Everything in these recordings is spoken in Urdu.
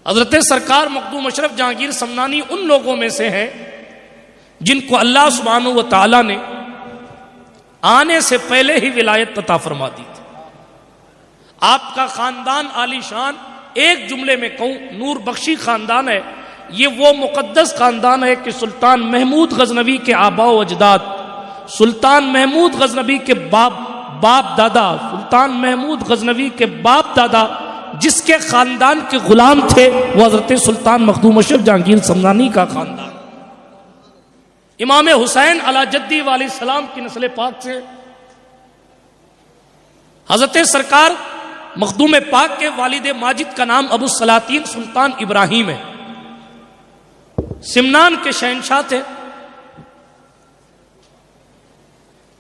حضرت سرکار مخدوم اشرف جہانگیر سمنانی ان لوگوں میں سے ہیں جن کو اللہ سبحانہ و تعالی نے آنے سے پہلے ہی ولایت عطا فرما دی تھی. آپ کا خاندان عالی شان، ایک جملے میں کہوں نور بخشی خاندان ہے. یہ وہ مقدس خاندان ہے کہ سلطان محمود غزنوی کے آباء و اجداد، سلطان محمود غزنوی کے باپ دادا، سلطان محمود غزنوی کے باپ دادا جس کے خاندان کے غلام تھے وہ حضرت سلطان مخدوم اشرف جہانگیر سمنانی کا خاندان. امام حسین علی جدی علیہ السلام کی نسل پاک سے حضرت سرکار مخدوم پاک کے والد ماجد کا نام ابو السلاطین سلطان ابراہیم ہے. سمنان کے شہنشاہ تھے.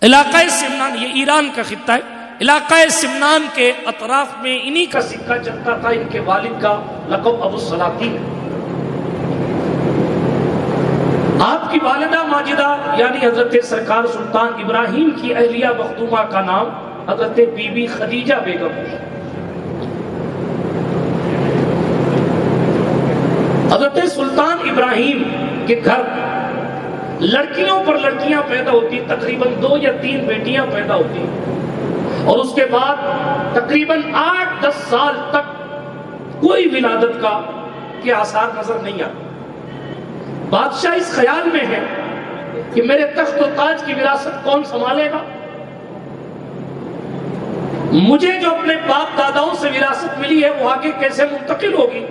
علاقہ سمنان یہ ایران کا خطہ ہے. علاقہ سمنان کے اطراف میں انہی کا سکہ چلتا تھا. ان کے والد کا لقب ابو السلاطین. آپ کی والدہ ماجدہ یعنی حضرت سرکار سلطان ابراہیم کی اہلیہ مخدومہ کا نام حضرت بی بی خدیجہ بیگم. حضرت سلطان ابراہیم کے گھر لڑکیوں پر لڑکیاں پیدا ہوتی، تقریباً 2 یا 3 بیٹیاں پیدا ہوتی، اور اس کے بعد تقریباً 8-10 سال تک کوئی ولادت کا کے آثار نظر نہیں آتے. بادشاہ اس خیال میں ہے کہ میرے تخت و تاج کی وراثت کون سنبھالے گا؟ مجھے جو اپنے باپ داداؤں سے وراثت ملی ہے وہ آگے کیسے منتقل ہوگی؟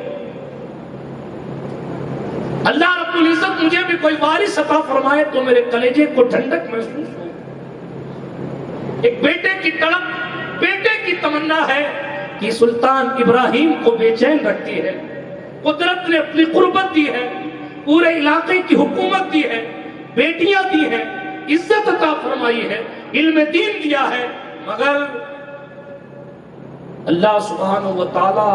اللہ رب العزت مجھے بھی کوئی وارث عطا فرمائے تو میرے کلیجے کو ٹھنڈک محسوس ہو. ایک بیٹے کی تڑپ، بیٹے کی تمنا ہے کہ سلطان ابراہیم کو بے چین رکھتی ہے. قدرت نے اپنی قربت دی ہے، پورے علاقے کی حکومت دی ہے، بیٹیاں دی ہیں، عزت عطا فرمائی ہے، علم دین دیا ہے، مگر اللہ سبحانہ و تعالی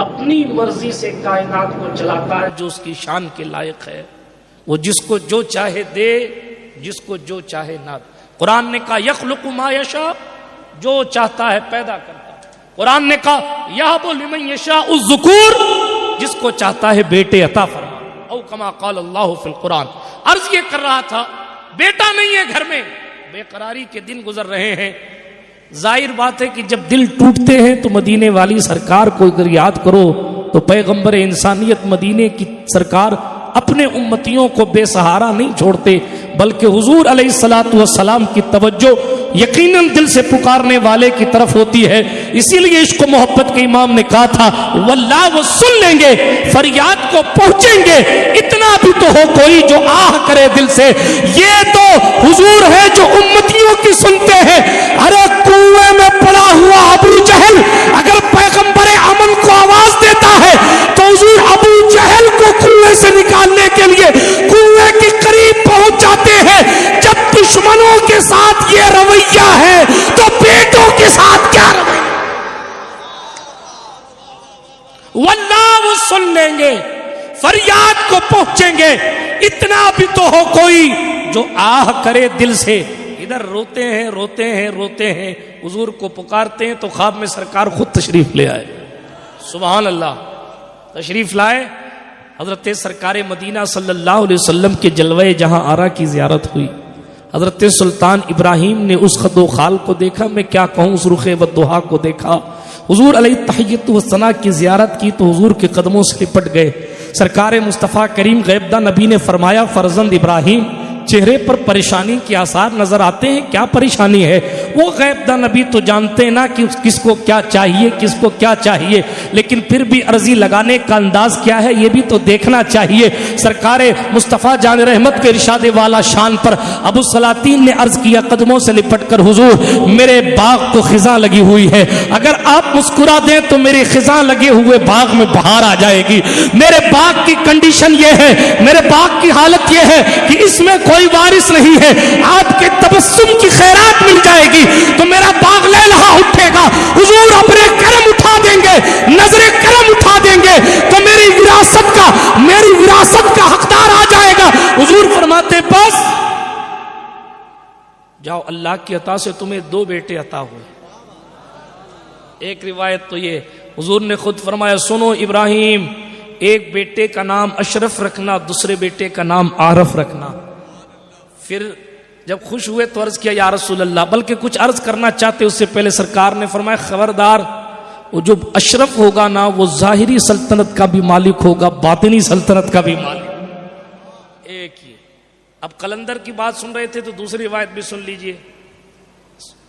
اپنی مرضی سے کائنات کو چلاتا ہے جو اس کی شان کے لائق ہے. وہ جس کو جو چاہے دے، جس کو جو چاہے نہ دے. قرآن نے کہا یخلق ما یشاء، جو چاہتا ہے پیدا کرتا ہے. قرآن نے کہا یہب لمن یشاء الذکور، جس کو چاہتا ہے بیٹے عطا فرما. او کما قال اللہ فی القرآن. عرض یہ کر رہا تھا بیٹا نہیں ہے گھر میں، بے قراری کے دن گزر رہے ہیں. ظاہر بات ہے کہ جب دل ٹوٹتے ہیں تو مدینے والی سرکار کو اگر یاد کرو تو پیغمبر انسانیت مدینے کی سرکار اپنے امتیوں کو بے سہارا نہیں چھوڑتے، بلکہ حضور علیہ الصلوۃ والسلام کی توجہ یقیناً دل سے پکارنے والے کی طرف ہوتی ہے. اسی لیے عشق و محبت کے امام نے کہا تھا واللہ وہ سن لیں گے، فریاد کو پہنچیں گے، اتنا بھی تو ہو کوئی جو آہ کرے دل سے. یہ تو حضور ہے جو امتیوں کی سنتے ہیں. ارے کنویں میں پڑا ہوا ابو جہل اگر پیغمبر امن کو آواز دیتا ہے تو حضور ابو جہل کو کنویں سے نکالنے کے لیے کنویں کے قریب پہنچ جاتے ہیں. جب دشمنوں کے ساتھ یہ رویہ ہے تو بیٹوں کے ساتھ کیا رویہ؟ واللہ وہ سن لیں گے، فریاد کو پہنچیں گے، اتنا بھی تو ہو کوئی جو آہ کرے دل سے. ادھر روتے ہیں روتے ہیں روتے ہیں، حضور کو پکارتے ہیں تو خواب میں سرکار خود تشریف لے آئے. سبحان اللہ. تشریف لائے. حضرت سرکار مدینہ صلی اللہ علیہ وسلم کے جلوہ جہاں آرا کی زیارت ہوئی. حضرت سلطان ابراہیم نے اس خد و خال کو دیکھا، میں کیا کہوں، اس رخ والضحا کو دیکھا. حضور علیہ تحیت و ثنا کی زیارت کی تو حضور کے قدموں سے لپٹ گئے. سرکار مصطفیٰ کریم غیبدہ نبی نے فرمایا فرزند ابراہیم چہرے پر پریشانی کے آثار نظر آتے ہیں، کیا پریشانی ہے؟ وہ غیبدہ نبی تو جانتے ہیں نا کہ کس کو کیا چاہیے، کس کو کیا چاہیے، لیکن پھر بھی عرضی لگانے کا انداز کیا ہے یہ بھی تو دیکھنا چاہیے. سرکار مصطفیٰ جان رحمت کے ارشاد والا شان پر ابو السلاطین نے عرض کیا قدموں سے لپٹ کر حضور میرے باغ کو خزاں لگی ہوئی ہے، اگر آپ مسکرا دیں تو میری خزاں لگے ہوئے باغ میں بہار آ جائے گی. میرے باغ کی کنڈیشن یہ ہے، میرے باغ کی حالت یہ ہے کہ اس میں کوئی وارث نہیں ہے، آپ کے تبسم کی خیرات مل جائے گی تو میرا باغ لہلہا اٹھے گا. حضور اپنے کرم اٹھا دیں گے، نظر کرم اٹھا دیں گے تو میری وراثت کا حقدار آ جائے گا. حضور فرماتے بس جاؤ، اللہ کی عطا سے تمہیں 2 بیٹے عطا ہوئے. ایک روایت تو یہ حضور نے خود فرمایا سنو ابراہیم، ایک بیٹے کا نام اشرف رکھنا، دوسرے بیٹے کا نام عارف رکھنا۔ پھر جب خوش ہوئے تو عرض کیا یا رسول اللہ، بلکہ کچھ عرض کرنا چاہتے اس سے پہلے سرکار نے فرمایا خبردار، وہ جو اشرف ہوگا نا وہ ظاہری سلطنت کا بھی مالک ہوگا، باطنی سلطنت کا بھی مالک۔ ایک ہی۔ اب قلندر کی بات سن رہے تھے تو دوسری روایت بھی سن لیجئے۔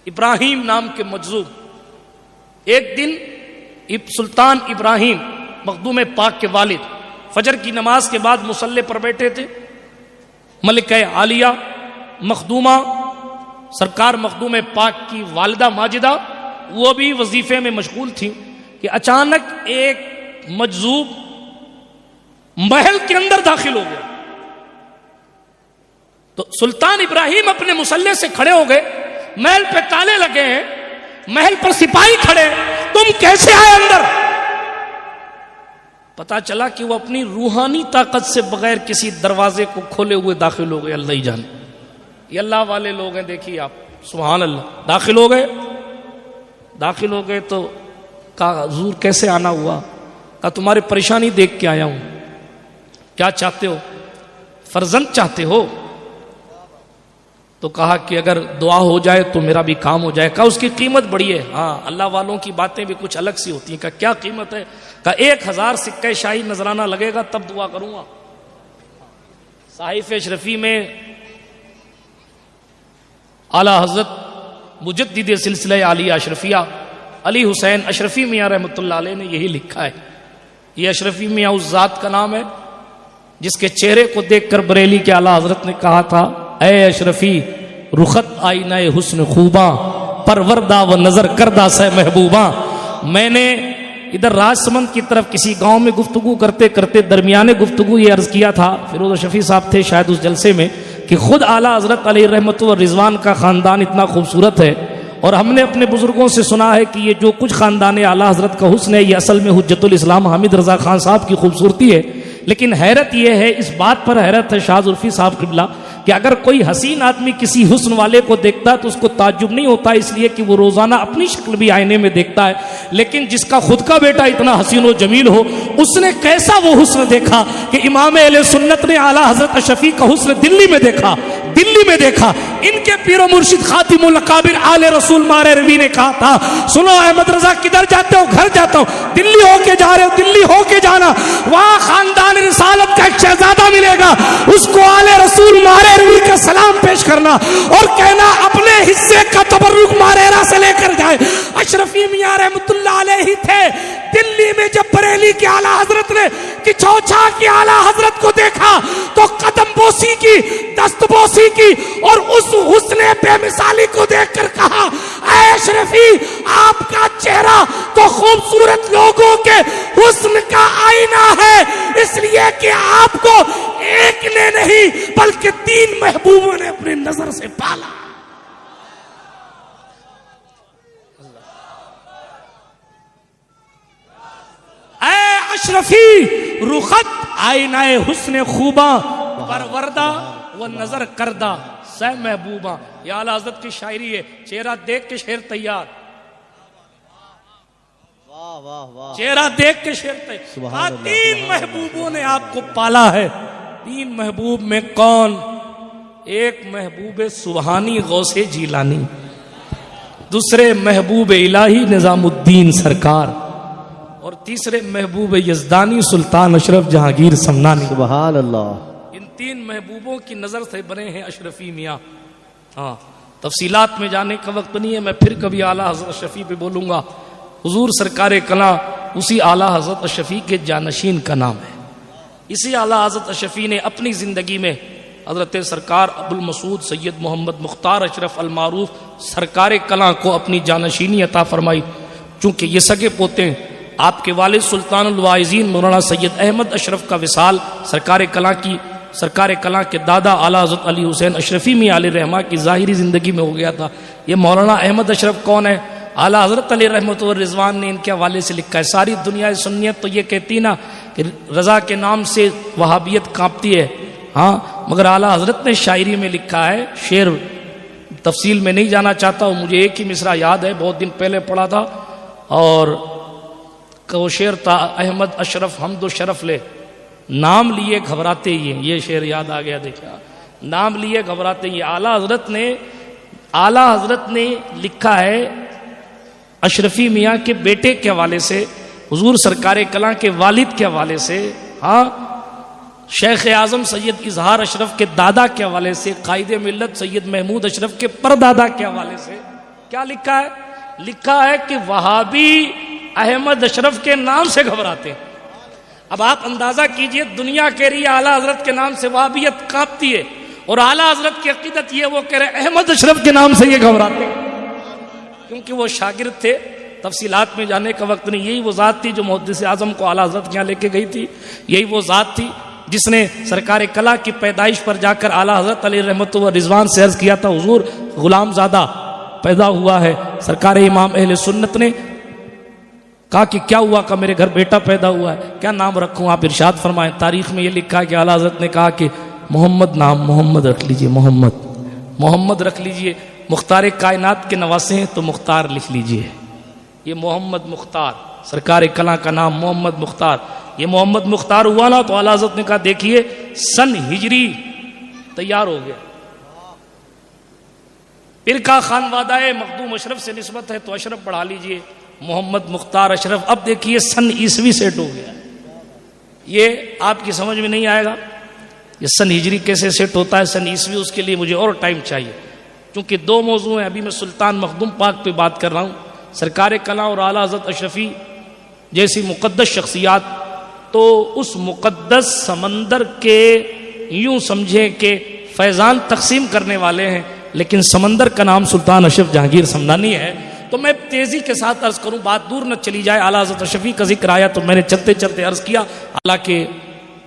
ابراہیم نام کے مجذوب، ایک دن سلطان ابراہیم مخدوم پاک کے والد فجر کی نماز کے بعد مصلی پر بیٹھے تھے۔ ملکہ عالیہ مخدومہ سرکار مخدوم پاک کی والدہ ماجدہ وہ بھی وظیفے میں مشغول تھی کہ اچانک ایک مجذوب محل کے اندر داخل ہو گیا۔ تو سلطان ابراہیم اپنے مصلی سے کھڑے ہو گئے، محل پہ تالے لگے ہیں، محل پر سپاہی کھڑے، تم کیسے آئے اندر؟ پتا چلا کہ وہ اپنی روحانی طاقت سے بغیر کسی دروازے کو کھولے ہوئے داخل ہو گئے۔ اللہ ہی جانے، یہ اللہ والے لوگ ہیں، دیکھیے آپ، سبحان اللہ۔ داخل ہو گئے تو کہا حضور کیسے آنا ہوا؟ کہا تمہاری پریشانی دیکھ کے آیا ہوں، کیا چاہتے ہو؟ فرزند چاہتے ہو؟ تو کہا کہ اگر دعا ہو جائے تو میرا بھی کام ہو جائے۔ کہا اس کی قیمت بڑی ہے۔ ہاں، اللہ والوں کی باتیں بھی کچھ الگ سی ہوتی ہیں۔ کہا کیا قیمت ہے؟ کہا 1000 سکہ شاہی نذرانہ لگے گا تب دعا کروں گا۔ صحائف اشرفی میں اعلیٰ حضرت مجدد سلسلہ عالیہ اشرفیہ علی حسین اشرفی میاں رحمۃ اللہ علیہ نے یہی لکھا ہے۔ یہ اشرفی میاں اس ذات کا نام ہے جس کے چہرے کو دیکھ کر بریلی کے اعلیٰ حضرت نے کہا تھا اے اشرفی رخت آئینہ حسن خوباں، پروردہ و نظر کردہ سے محبوباں۔ میں نے ادھر راج سمند کی طرف کسی گاؤں میں گفتگو کرتے کرتے درمیانے گفتگو یہ عرض کیا تھا، فیروز شفیع صاحب تھے شاید اس جلسے میں، کہ خود اعلیٰ حضرت علیہ رحمت و رضوان کا خاندان اتنا خوبصورت ہے، اور ہم نے اپنے بزرگوں سے سنا ہے کہ یہ جو کچھ خاندان اعلیٰ حضرت کا حسن ہے یہ اصل میں حجت الاسلام حامد رضا خان صاحب کی خوبصورتی ہے۔ لیکن حیرت یہ ہے، اس بات پر حیرت ہے شاہ زلفی صاحب قبلہ، کہ اگر کوئی حسین آدمی کسی حسن والے کو دیکھتا ہے تو اس کو تعجب نہیں ہوتا، اس لیے کہ وہ روزانہ اپنی شکل بھی آئینے میں دیکھتا ہے، لیکن جس کا خود کا بیٹا اتنا حسین و جمیل ہو، اس نے کیسا وہ حسن دیکھا کہ امام اہل سنت نے اعلیٰ حضرت اشرفی کا حسن دلی میں دیکھا۔ ان کے پیر و مرشد خاتم الاکابر آل رسول مار روی نے کہا تھا سنو احمد رضا کدھر جاتے ہو؟ گھر جاتا ہوں۔ دلی ہو کے جا رہے ہو؟ دلی ہو کے جانا، وہاں خاندان رسالت کا ایک شہزادہ ملے گا، اس کو آل رسول مار روی کا سلام پیش کرنا اور کہنا اپنے حصے کا تبرک ماریرا سے لے کر جائے۔ اشرفی میاں رحمت اللہ علیہ تھے دلی میں، جب بریلی کے اعلیٰ حضرت نے کچھوچھا کی اعلیٰ حضرت کو دیکھا تو قدم بوسی کی، دست بوسی کی، اور اس حسن بے مثالی کو دیکھ کر کہا اے اشرفی آپ کا چہرہ تو خوبصورت لوگوں کے حسن کا آئینہ ہے، اس لیے کہ آپ کو ایک نے نہیں بلکہ 3 محبوبوں نے اپنی نظر سے پالا۔ اے اشرفی رخت آئینہ حسن خوباں، پروردہ و نظر کردہ سے محبوباں۔ یہ اعلیٰ حضرت کی شاعری ہے، چہرہ دیکھ کے شعر تیار، چہرہ دیکھ کے شعر تیار۔ 3 محبوبوں نے آپ کو پالا ہے۔ 3 محبوب میں کون؟ ایک محبوب سبحانی غوث جیلانی، دوسرے محبوب الہی نظام الدین سرکار، اور تیسرے محبوب یزدانی سلطان اشرف جہانگیر سمنانی۔ سبحان اللہ۔ ان 3 محبوبوں کی نظر سے بنے ہیں اشرفی میاں۔ ہاں، تفصیلات میں جانے کا وقت نہیں ہے، میں پھر کبھی اعلیٰ حضرت اشرفی پہ بولوں گا۔ حضور سرکار کلاں اسی اعلیٰ حضرت اشرفی کے جانشین کا نام ہے۔ اسی اعلیٰ حضرت اشرفی نے اپنی زندگی میں حضرت سرکار ابو المسعود سید محمد مختار اشرف المعروف سرکار کلاں کو اپنی جانشینی عطا فرمائی، چونکہ یہ سگے پوتے ہیں۔ آپ کے والد سلطان الواعظین مولانا سید احمد اشرف کا وصال سرکار کلاں کے دادا اعلیٰ حضرت علی حسین اشرفی میاں علیہ رحمہ کی ظاہری زندگی میں ہو گیا تھا۔ یہ مولانا احمد اشرف کون ہے؟ اعلیٰ حضرت علیہ رحمۃ و رضوان نے ان کے حوالے سے لکھا ہے۔ ساری دنیا سنیت تو یہ کہتی نا کہ رضا کے نام سے وہابیت کانپتی ہے، ہاں، مگر اعلیٰ حضرت نے شاعری میں لکھا ہے، شعر تفصیل میں نہیں جانا چاہتا ہوں، مجھے ایک ہی مصرع یاد ہے، بہت دن پہلے پڑھا تھا، اور کو شعر تھا احمد اشرف حمد و شرف لے، نام لیے گھبراتے ہی ہیں. یہ شعر یاد آ گیا. دیکھا، نام لیے گھبراتے ہی. اعلیٰ حضرت نے لکھا ہے اشرفی میاں کے بیٹے کے حوالے سے، حضور سرکار کلاں کے والد کے حوالے سے، ہاں شیخ اعظم سید اظہار اشرف کے دادا کے حوالے سے، قائد ملت سید محمود اشرف کے پردادا کے حوالے سے کیا لکھا ہے؟ لکھا ہے کہ وہابی احمد اشرف کے نام سے گھبراتے ہیں. اب آپ اندازہ کیجئے، دنیا کہہ رہی ہے اعلیٰ حضرت کے نام سے وہابیت کانپتی ہے، اور اعلیٰ حضرت کی عقیدت یہ وہ کہہ رہے احمد اشرف کے نام سے یہ گھبراتے ہیں. کیونکہ وہ شاگرد تھے، تفصیلات میں جانے کا وقت نہیں. یہی وہ ذات تھی جو محدث اعظم کو اعلیٰ حضرت کے یہاں لے کے گئی تھی. یہی وہ ذات تھی جس نے سرکار کلا کی پیدائش پر جا کر اعلیٰ حضرت علیہ رحمت و رضوان سے عرض کیا تھا، حضور غلام زادہ پیدا ہوا ہے. سرکار امام اہل سنت نے کہا کہ کیا ہوا؟ کہ میرے گھر بیٹا پیدا ہوا ہے، کیا نام رکھوں؟ آپ ارشاد فرمائیں. تاریخ میں یہ لکھا ہے کہ اعلیٰ حضرت نے کہا کہ محمد نام، محمد رکھ لیجئے، محمد رکھ لیجئے. مختار کائنات کے نواسے ہیں تو مختار لکھ لیجئے. یہ محمد مختار، سرکار کلاں کا نام محمد مختار. یہ محمد مختار ہوا نا تو اعلیٰ حضرت نے کہا دیکھیے سن ہجری تیار ہو گیا. پھر کا خانوادہ مخدوم اشرف سے نسبت ہے تو اشرف پڑھا لیجئے، محمد مختار اشرف. اب دیکھیے سن عیسوی سیٹ ہو گیا. یہ آپ کی سمجھ میں نہیں آئے گا یہ سن ہجری کیسے سیٹ ہوتا ہے، سن عیسوی. اس کے لیے مجھے اور ٹائم چاہیے، کیونکہ دو موضوع ہیں. ابھی میں سلطان مخدوم پاک پہ بات کر رہا ہوں، سرکار کلاں اور اعلیٰ حضرت اشرفی جیسی مقدس شخصیات. تو اس مقدس سمندر کے یوں سمجھیں کہ فیضان تقسیم کرنے والے ہیں، لیکن سمندر کا نام سلطان اشرف جہانگیر سمنانی ہے. تو میں تیزی کے ساتھ عرض کروں، بات دور نہ چلی جائے. اعلیٰ حضرت اشرفی کا ذکر آیا تو میں نے چلتے چلتے عرض کیا. حالانکہ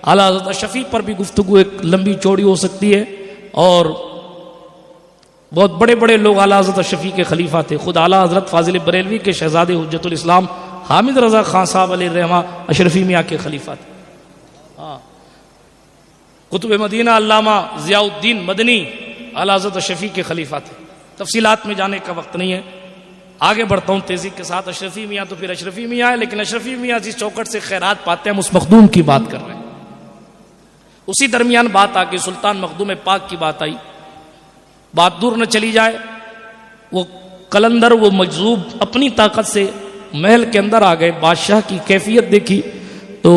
اعلیٰ حضرت اشرفی پر بھی گفتگو ایک لمبی چوڑی ہو سکتی ہے، اور بہت بڑے بڑے لوگ اعلیٰ حضرت اشرفی کے خلیفہ تھے. خود اعلیٰ حضرت فاضل بریلوی کے شہزادے حجت الاسلام حامد رضا خان صاحب علیہ الرحمہ اشرفی میاں کے خلیفہ تھے. ہاں، قطب مدینہ علامہ ضیاء الدین مدنی اعلیٰ حضرت اشرفی کے خلیفہ تھے. تفصیلات میں جانے کا وقت نہیں ہے، آگے بڑھتا ہوں تیزی کے ساتھ. اشرفی میاں تو پھر اشرفی میاں ہے، لیکن اشرفی میاں جس چوکٹ سے خیرات پاتے ہیں ہم اس مخدوم کی بات کر رہے ہیں. اسی درمیان بات آ گئی، سلطان مخدوم پاک کی بات آئی. بات دور نہ چلی جائے، وہ قلندر وہ مجذوب اپنی طاقت سے محل کے اندر آ گئے. بادشاہ کی کیفیت دیکھی تو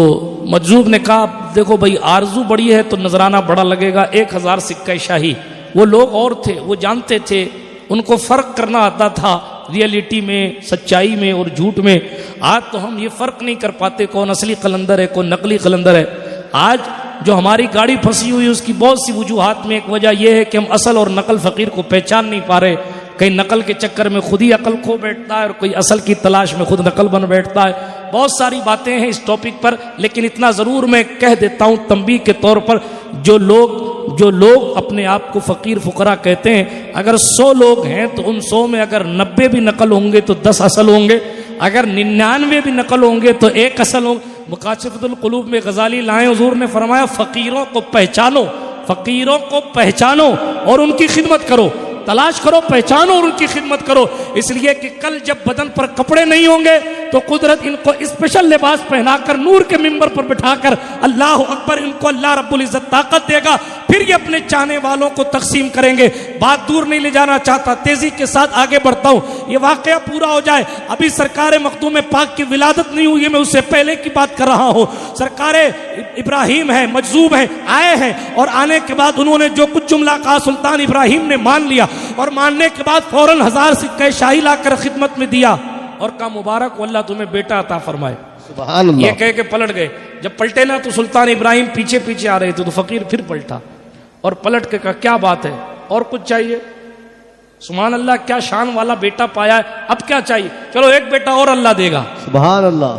مجذوب نے کہا دیکھو بھائی آرزو بڑی ہے تو نذرانہ بڑا لگے گا، 1000 سکہ شاہی. وہ لوگ اور تھے، وہ جانتے تھے، ان کو فرق کرنا آتا تھا ریئلٹی میں، سچائی میں اور جھوٹ میں. آج تو ہم یہ فرق نہیں کر پاتے کون اصلی قلندر ہے کون نقلی قلندر ہے. آج جو ہماری گاڑی پھنسی ہوئی اس کی بہت سی وجوہات میں ایک وجہ یہ ہے کہ ہم اصل اور نقل فقیر کو پہچان نہیں پا رہے. کہیں نقل کے چکر میں خود ہی عقل کھو بیٹھتا ہے اور کوئی اصل کی تلاش میں خود نقل بن بیٹھتا ہے. بہت ساری باتیں ہیں اس ٹاپک پر، لیکن اتنا ضرور میں کہہ دیتا ہوں تنبیہ کے طور پر، جو لوگ اپنے آپ کو فقیر فقراء کہتے ہیں، اگر 100 لوگ ہیں تو ان 100 میں اگر 90 بھی نقل ہوں گے تو 10 اصل ہوں گے، اگر 99 بھی نقل ہوں گے تو 1 اصل ہوں گے. مقاشفۃ القلوب میں غزالی لائیں، حضور نے فرمایا فقیروں کو پہچانو، فقیروں کو پہچانو اور ان کی خدمت کرو. تلاش کرو، پہچانو اور ان کی خدمت کرو. اس لیے کہ کل جب بدن پر کپڑے نہیں ہوں گے تو قدرت ان کو اسپیشل لباس پہنا کر نور کے منبر پر بٹھا کر اللہ اکبر ان کو اللہ رب العزت طاقت دے گا، پھر یہ اپنے چاہنے والوں کو تقسیم کریں گے. بات دور نہیں لے جانا چاہتا، تیزی کے ساتھ آگے بڑھتا ہوں. یہ واقعہ پورا ہو جائے. ابھی سرکار مخدوم پاک کی ولادت نہیں ہوئی ہے، میں اس سے پہلے کی بات کر رہا ہوں. سرکار ابراہیم ہے، مجذوب ہے، آئے ہیں، اور آنے کے بعد انہوں نے جو کچھ جملہ کہا سلطان ابراہیم نے مان لیا، اور ماننے کے بعد فوراً 1000 سکہ شاہی لا کر خدمت میں دیا اور کہا مبارک ہو اللہ تمہیں بیٹا عطا فرمائے. سبحان اللہ. یہ کہہ کے پلٹ گئے. جب پلٹے نا تو سلطان ابراہیم پیچھے پیچھے آ رہے تھے تو فقیر پھر پلٹا اور پلٹ کے کہا کیا بات ہے، اور کچھ چاہیے؟ سبحان اللہ، کیا شان والا بیٹا پایا ہے، اب کیا چاہیے؟ چلو ایک بیٹا اور اللہ دے گا. سبحان اللہ.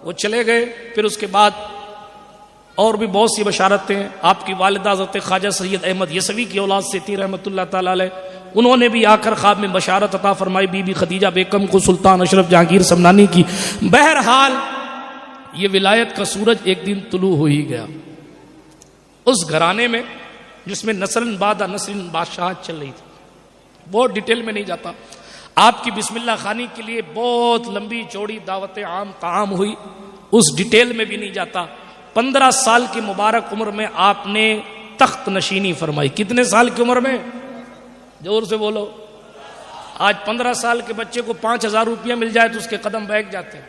وہ چلے گئے. پھر اس کے بعد اور بھی بہت سی بشارتیں. آپ کی والدہ حضرت خواجہ سید احمد یسوی کی اولاد سے تھی رحمۃ اللہ تعالی علیہ، انہوں نے بھی آ کر خواب میں بشارت عطا فرمائی بی بی خدیجہ بیگم کو سلطان اشرف جہانگیر سمنانی کی. بہرحال یہ ولایت کا سورج ایک دن طلوع ہو ہی گیا. اس گھرانے میں جس میں نسل بعد نسل بادشاہت چل رہی تھی، بہت ڈیٹیل میں نہیں جاتا. آپ کی بسم اللہ خانی کے لیے بہت لمبی چوڑی دعوت عام طعام ہوئی، اس ڈیٹیل میں بھی نہیں جاتا۔ 15 سال کی مبارک عمر میں آپ نے تخت نشینی فرمائی۔ کتنے سال کی عمر میں؟ زور سے بولو۔ آج 15 سال کے بچے کو 5000 روپیہ مل جائے تو اس کے قدم بیٹھ جاتے ہیں،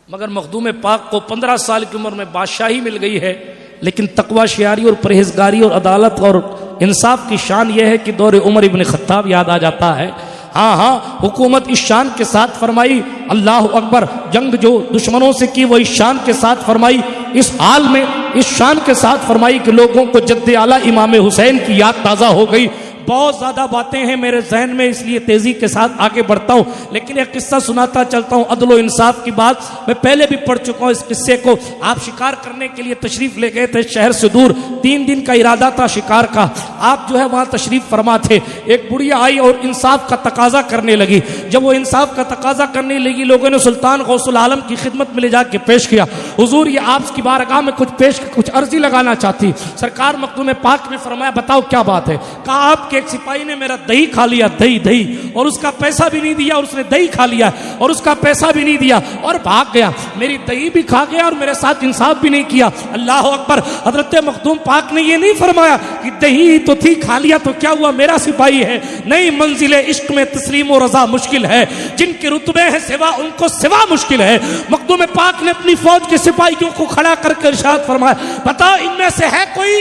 مگر مخدوم پاک کو 15 سال کی عمر میں بادشاہی مل گئی ہے، لیکن تقوی شیاری اور پرہیزگاری اور عدالت اور انصاف کی شان یہ ہے کہ دور عمر ابن خطاب یاد آ جاتا ہے۔ ہاں حکومت اس شان کے ساتھ فرمائی، اللہ اکبر، جنگ جو دشمنوں سے کی وہ اس شان کے ساتھ فرمائی، اس حال میں اس شان کے ساتھ فرمائی کہ لوگوں کو جد اعلیٰ امام حسین کی یاد تازہ ہو گئی۔ بہت زیادہ باتیں ہیں میرے ذہن میں، اس لیے تیزی کے ساتھ آگے بڑھتا ہوں، لیکن ایک قصہ سناتا چلتا ہوں، عدل و انصاف کی بات میں پہلے بھی پڑھ چکا ہوں۔ اس قصے کو آپ شکار کرنے کے لیے تشریف لے گئے تھے شہر سے دور، 3 دن کا ارادہ تھا شکار کا، آپ جو ہے وہاں تشریف فرما تھے۔ ایک بڑھیا آئی اور انصاف کا تقاضا کرنے لگی۔ جب وہ انصاف کا تقاضا کرنے لگی، لوگوں نے سلطان غوث العالم کی خدمت میں لے جا کے پیش کیا، حضور یہ آپ کی بارگاہ میں کچھ عرضی لگانا چاہتی۔ سرکار مخدوم پاک نے فرمایا بتاؤ کیا بات ہے؟ کہا آپ کے ایک سپاہی نے میرا دہی کھا لیا، دہی، اور اس کا پیسہ بھی نہیں دیا، اور اس نے دہی کھا لیا اور اس کا پیسہ بھی نہیں دیا اور بھاگ گیا، میری دہی بھی کھا گیا اور میرے ساتھ انصاف بھی نہیں کیا۔ اللہ اکبر! حضرت مخدوم پاک نے یہ نہیں فرمایا کہ دہی تو تھی، کھا لیا تو کیا ہوا، میرا سپاہی ہے۔ نہیں، منزل عشق میں تسلیم و رضا مشکل ہے، جن کے رتبے ہیں سوا ان کو سوا مشکل ہے۔ مخدوم پاک نے اپنی فوج کے سپاہیوں کو کھڑا کر کے ارشاد فرمایا بتاؤ ان میں سے ہے کوئی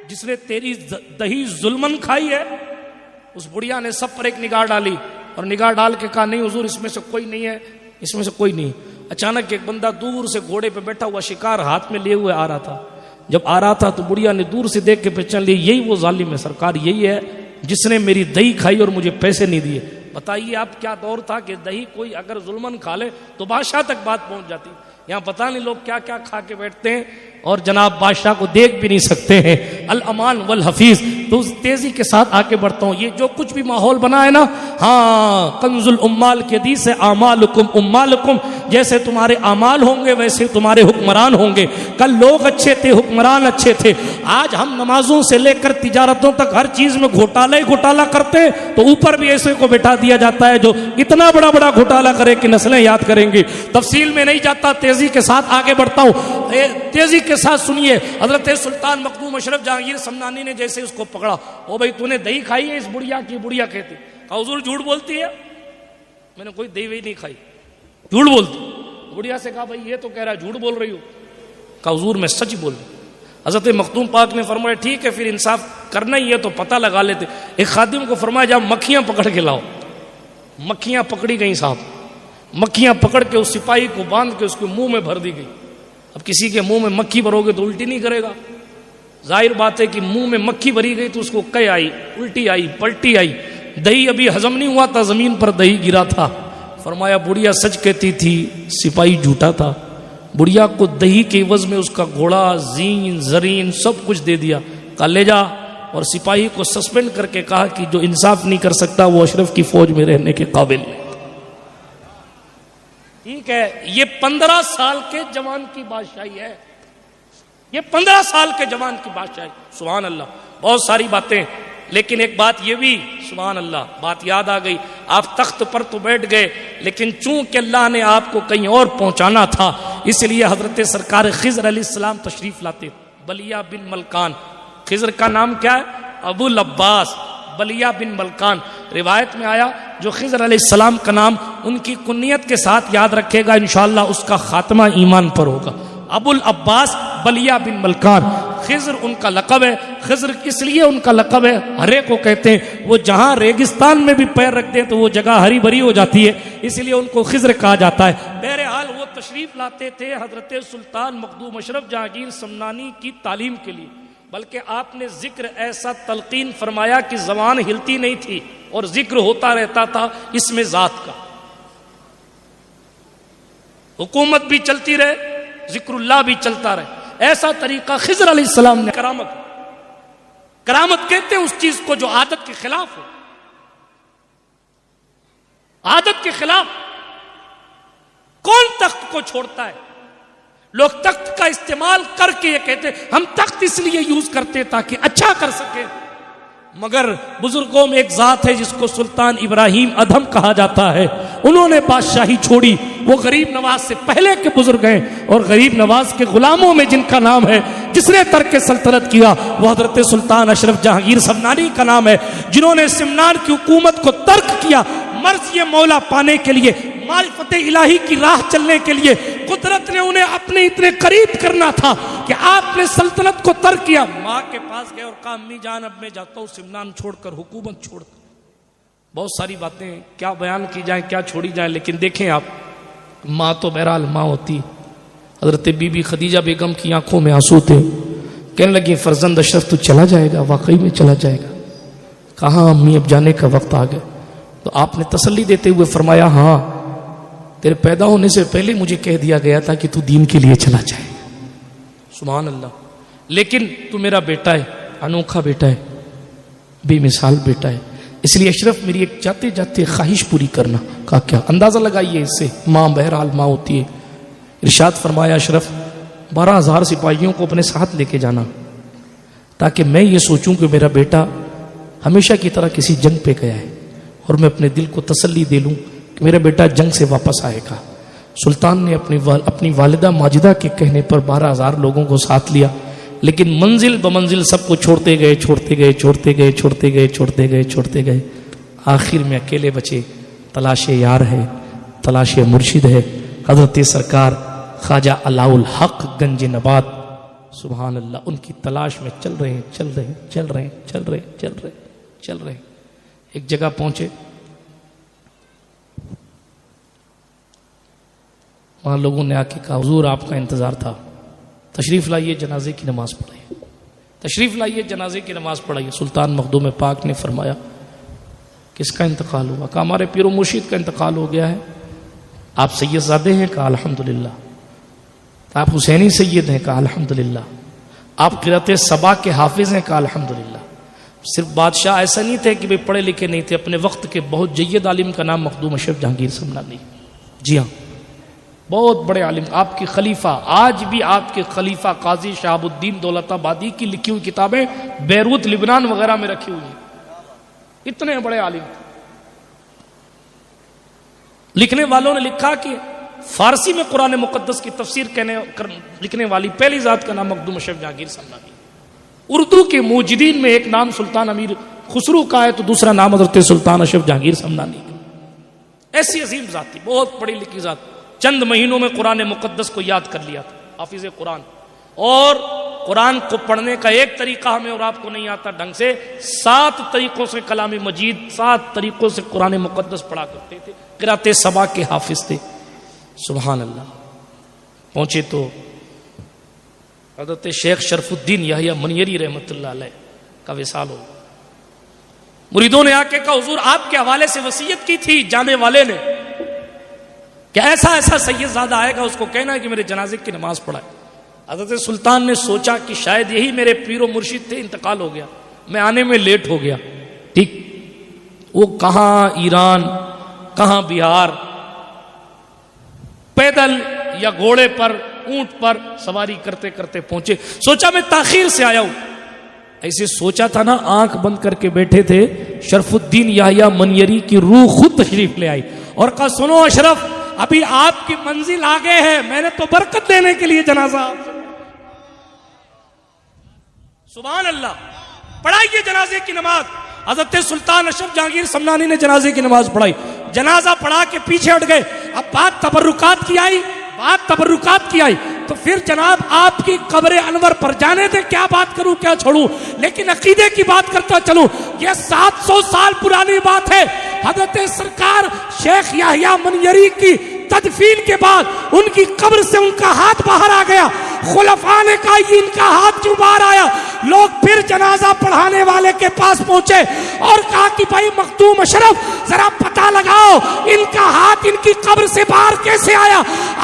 جس نے تیری دہی ظلمن کھائی ہے؟ اس بڑھیا نے سب پر ایک نگاہ ڈالی اور نگاہ ڈال کے کہا نہیں حضور، اس میں سے کوئی نہیں ہے، اس میں سے کوئی نہیں۔ اچانک ایک بندہ دور سے گھوڑے پہ بیٹھا ہوا شکار ہاتھ میں لیے ہوئے آ رہا تھا۔ جب آ رہا تھا تو بڑھیا نے دور سے دیکھ کے پہچان لی، یہی وہ ظالم ہے سرکار، یہی ہے جس نے میری دہی کھائی اور مجھے پیسے نہیں دیے۔ بتائیے آپ کیا دور تھا کہ دہی کوئی اگر ظلمن کھا لے تو بادشاہ تک بات پہنچ جاتی۔ یہاں پتہ نہیں لوگ کیا کیا کھا کے بیٹھتے ہیں اور جناب بادشاہ کو دیکھ بھی نہیں سکتے ہیں۔ الامان والحفیظ۔ تو تیزی کے ساتھ آگے بڑھتا ہوں، یہ جو کچھ بھی ماحول بنا ہے نا، ہاں کنز الامال کے حدیث ہے اعمالکم امالکم، جیسے تمہارے اعمال ہوں گے ویسے تمہارے حکمران ہوں گے۔ کل لوگ اچھے تھے، حکمران اچھے تھے، آج ہم نمازوں سے لے کر تجارتوں تک ہر چیز میں گھوٹالا کرتے ہیں، تو اوپر بھی ایسے کو بٹھا دیا جاتا ہے جو اتنا بڑا گھوٹالا کرے کہ نسلیں یاد کریں گی۔ تفصیل میں نہیں جاتا، تیزی کے ساتھ آگے بڑھتا ہوں، تیزی کے ساتھ سنیے۔ حضرت سلطان مخدوم اشرف جہانگیر سمنانی نے جیسے اس کو پکڑا، او بھائی تو نے دہی کھائی ہے اس بڑھیا کی؟ بڑھیا کہتی، کہا حضور جھوٹ بولتی ہے، میں نے کوئی دہی وہی نہیں کھائی، جھوٹ بولتی۔ بڑھیا سے کہا بھائی یہ تو کہہ رہا ہے جھوٹ بول رہی ہو، کہا حضور میں سچ بول رہی ہوں۔ حضرت مخدوم پاک نے فرمایا ٹھیک ہے پھر انصاف کرنا ہی ہے تو پتہ لگا لیتے۔ ایک خادم کو فرمایا جا مکھیاں پکڑ کے لاؤ۔ مکھیاں پکڑی گئیں صاحب، مکھیاں پکڑ کے اس سپاہی کو باندھ کے اس کے منہ میں بھر دی گئی۔ اب کسی کے منہ میں مکھی بھرو گے تو الٹی نہیں کرے گا، ظاہر بات ہے کہ منہ میں مکھی بھری گئی تو اس کو قے آئی، الٹی آئی، پلٹی آئی، دہی ابھی ہضم نہیں ہوا تھا، زمین پر دہی گرا تھا۔ فرمایا بڑھیا سچ کہتی تھی، سپاہی جھوٹا تھا۔ بڑھیا کو دہی کے عوض میں اس کا گھوڑا، زین، زرین سب کچھ دے دیا، کہا لے جا، اور سپاہی کو سسپینڈ کر کے کہا کہ جو انصاف نہیں کر سکتا وہ اشرف کی فوج میں رہنے کے قابل نہیں۔ ٹھیک ہے، یہ 15 سال کے جوان کی بادشاہی ہے، یہ 15 سال کے جوان کی بادشاہی۔ سبحان اللہ، بہت ساری باتیں، لیکن ایک بات یہ بھی سبحان اللہ بات یاد آ گئی، آپ تخت پر تو بیٹھ گئے لیکن چونکہ اللہ نے آپ کو کہیں اور پہنچانا تھا، اس لیے حضرت سرکار خضر علیہ السلام تشریف لاتے۔ بلیہ بن ملکان، خضر کا نام کیا ہے؟ ابو العباس بلیہ بن ملکان۔ روایت میں آیا جو خضر علیہ السلام کا نام ان کی کنیت کے ساتھ یاد رکھے گا انشاءاللہ اس کا خاتمہ ایمان پر ہوگا۔ ابو العباس بلیہ بن ملکان، خضر ان کا لقب ہے۔ خضر اس لیے ان کا لقب ہے، ہرے کو کہتے ہیں، وہ جہاں ریگستان میں بھی پیر رکھتے ہیں تو وہ جگہ ہری بھری ہو جاتی ہے، اس لیے ان کو خضر کہا جاتا ہے۔ بہرحال وہ تشریف لاتے تھے حضرت سلطان مخدوم اشرف جہانگیر سمنانی کی تعلیم کے لیے، بلکہ آپ نے ذکر ایسا تلقین فرمایا کہ زبان ہلتی نہیں تھی اور ذکر ہوتا رہتا تھا اس میں ذات کا، حکومت بھی چلتی رہے، ذکر اللہ بھی چلتا رہے، ایسا طریقہ خضر علیہ السلام نے۔ کرامت کہتے ہیں اس چیز کو جو عادت کے خلاف ہو، عادت کے خلاف۔ کون تخت کو چھوڑتا ہے؟ لوگ تخت کا استعمال کر کے یہ کہتے ہیں ہم تخت اس لیے یوز کرتے تاکہ اچھا کر سکے، مگر بزرگوں میں ایک ذات ہے جس کو سلطان ابراہیم ادھم کہا جاتا ہے، انہوں نے بادشاہی چھوڑی، وہ غریب نواز سے پہلے کے بزرگ ہیں، اور غریب نواز کے غلاموں میں جن کا نام ہے جس نے ترک سلطنت کیا وہ حضرت سلطان اشرف جہانگیر سمنانی کا نام ہے، جنہوں نے سمنان کی حکومت کو ترک کیا مرضی مولا پانے کے لیے، معرفت الہی کی راہ چلنے کے لیے۔ قدرت نے انہیں اپنے اتنے قریب کرنا تھا کہ آپ نے سلطنت کو ترک کیا، ماں کے پاس گئے اور کہا امی جان اب میں جاتا ہوں سمنان چھوڑ کر، حکومت چھوڑ کر۔ بہت ساری باتیں کیا بیان کی جائیں کیا چھوڑی جائیں، لیکن دیکھیں آپ، ماں تو بہرحال ماں ہوتی ہے۔ حضرت بی بی خدیجہ بیگم کی آنکھوں میں آنسو تھے، کہنے لگی فرزند اشرف تو چلا جائے گا، واقعی میں چلا جائے گا؟ کہاں امی اب جانے کا وقت آ گیا۔ تو آپ نے تسلی دیتے ہوئے فرمایا ہاں تیرے پیدا ہونے سے پہلے مجھے کہہ دیا گیا تھا کہ تو دین کے لیے چلا جائے گا، سبحان اللہ، لیکن تو میرا بیٹا ہے، انوکھا بیٹا ہے، بے مثال بیٹا ہے، اس لیے اشرف میری ایک جاتے جاتے خواہش پوری کرنا۔ کہا کیا؟ اندازہ لگائیے اس سے، ماں بہرحال ماں ہوتی ہے۔ ارشاد فرمایا اشرف 12,000 سپاہیوں کو اپنے ساتھ لے کے جانا، تاکہ میں یہ سوچوں کہ میرا بیٹا ہمیشہ کی طرح کسی جنگ پہ گیا ہے، اور میں اپنے دل کو تسلی دے لوں کہ میرا بیٹا جنگ سے واپس آئے گا۔ سلطان نے اپنی والدہ ماجدہ کے کہنے پر 12,000 لوگوں کو ساتھ لیا، لیکن منزل بمنزل سب کو چھوڑتے گئے چھوڑتے گئے چھوڑتے گئے چھوڑتے گئے چھوڑتے گئے چھوڑتے گئے، آخر میں اکیلے بچے۔ تلاش یار ہے، تلاش مرشد ہے، حضرت سرکار خواجہ علاء الحق گنج نبات، سبحان اللہ، ان کی تلاش میں چل رہے ہیں چل رہے ہیں چل رہے ہیں چل رہے ہیں چل رہے ہیں چل رہے ہیں۔ ایک جگہ پہنچے، وہاں لوگوں نے آ کے کہا حضور آپ کا انتظار تھا، تشریف لائیے جنازے کی نماز پڑھائیے، تشریف لائیے جنازے کی نماز پڑھائیے۔ سلطان مخدوم پاک نے فرمایا کس کا انتقال ہوا؟ کہا ہمارے پیر و مرشد کا انتقال ہو گیا ہے۔ آپ سید زادے ہیں؟ کہا الحمدللہ۔ آپ حسینی سید ہیں؟ کہا الحمدللہ۔ آپ قرأت سبا کے حافظ ہیں؟ کہا الحمدللہ۔ صرف بادشاہ ایسا نہیں تھے کہ وہ پڑھے لکھے نہیں تھے، اپنے وقت کے بہت جید عالم کا نام مخدوم اشرف جہانگیر سمنانی، جی ہاں بہت بڑے عالم، آپ کے خلیفہ، آج بھی آپ کے خلیفہ قاضی شہاب الدین دولت آبادی کی لکھی ہوئی کتابیں بیروت لبنان وغیرہ میں رکھی ہوئی ہیں، اتنے بڑے عالم۔ لکھنے والوں نے لکھا کہ فارسی میں قرآن مقدس کی تفسیر لکھنے والی پہلی ذات کا نام مخدوم اشرف جہانگیر سمنانی۔ اردو کے موجدین میں ایک نام سلطان امیر خسرو کا ہے تو دوسرا نام حضرت سلطان اشرف جہانگیر سمنانی کا۔ ایسی عظیم ذات تھی، بہت پڑھی لکھی ذات، چند مہینوں میں قرآن مقدس کو یاد کر لیا تھا، حافظ قرآن۔ اور قرآن کو پڑھنے کا ایک طریقہ ہمیں اور آپ کو نہیں آتا ڈھنگ سے، 7 طریقوں سے کلام مجید، 7 طریقوں سے قرآن مقدس پڑھا کرتے تھے، قرأت سبا کے حافظ تھے، سبحان اللہ۔ پہنچے تو حضرت شیخ شرف الدین یحییٰ منیری رحمۃ اللہ علیہ کا وصال ہو۔ مریدوں نے آ کے کہا حضور آپ کے حوالے سے وصیت کی تھی جامع والے نے کہ ایسا ایسا سید زادہ آئے گا، اس کو کہنا ہے کہ میرے جنازے کی نماز پڑھائے۔ حضرت سلطان نے سوچا کہ شاید یہی میرے پیر و مرشد تھے، انتقال ہو گیا، میں آنے میں لیٹ ہو گیا۔ ٹھیک، وہ کہاں ایران کہاں بہار، پیدل یا گھوڑے پر اونٹ پر سواری کرتے کرتے پہنچے۔ سوچا میں تاخیر سے آیا ہوں، ایسے سوچا تھا نا، آنکھ بند کر کے بیٹھے تھے، شرف الدین یحییٰ منیری کی روح خود تشریف لے آئی اور کہا سنو اشرف، ابھی آپ کی منزل آگے ہے، میں نے تو برکت دینے کے لیے جنازہ آپ سے، سبحان اللہ، پڑھائیے جنازے کی نماز۔ حضرت سلطان اشرف جہانگیر سمنانی نے جنازے کی نماز پڑھائی، جنازہ پڑھا کے پیچھے ہٹ گئے۔ اب بات تبرکات کی آئی تو پھر جناب آپ کی قبر انور پر جانے دے، کیا بات کروں کیا چھوڑوں، لیکن عقیدے کی بات کرتا چلوں۔ یہ 700 سال پرانی بات ہے، حضرت سرکار شیخ یحییٰ منیری کی تدفین کے بعد ان کی قبر سے ان کا ہاتھ باہر آ گیا، خلفاء نے کہا یہ ان کا ہاتھ کیوں باہر آیا؟ لوگ پھر جنازہ پڑھانے والے کے پاس پہنچے اور کہا کہ بھائی مخدوم اشرف ذرا پتہ لگاؤ ان کا ہاتھ ان کی قبر سے باہر کیسے آیا؟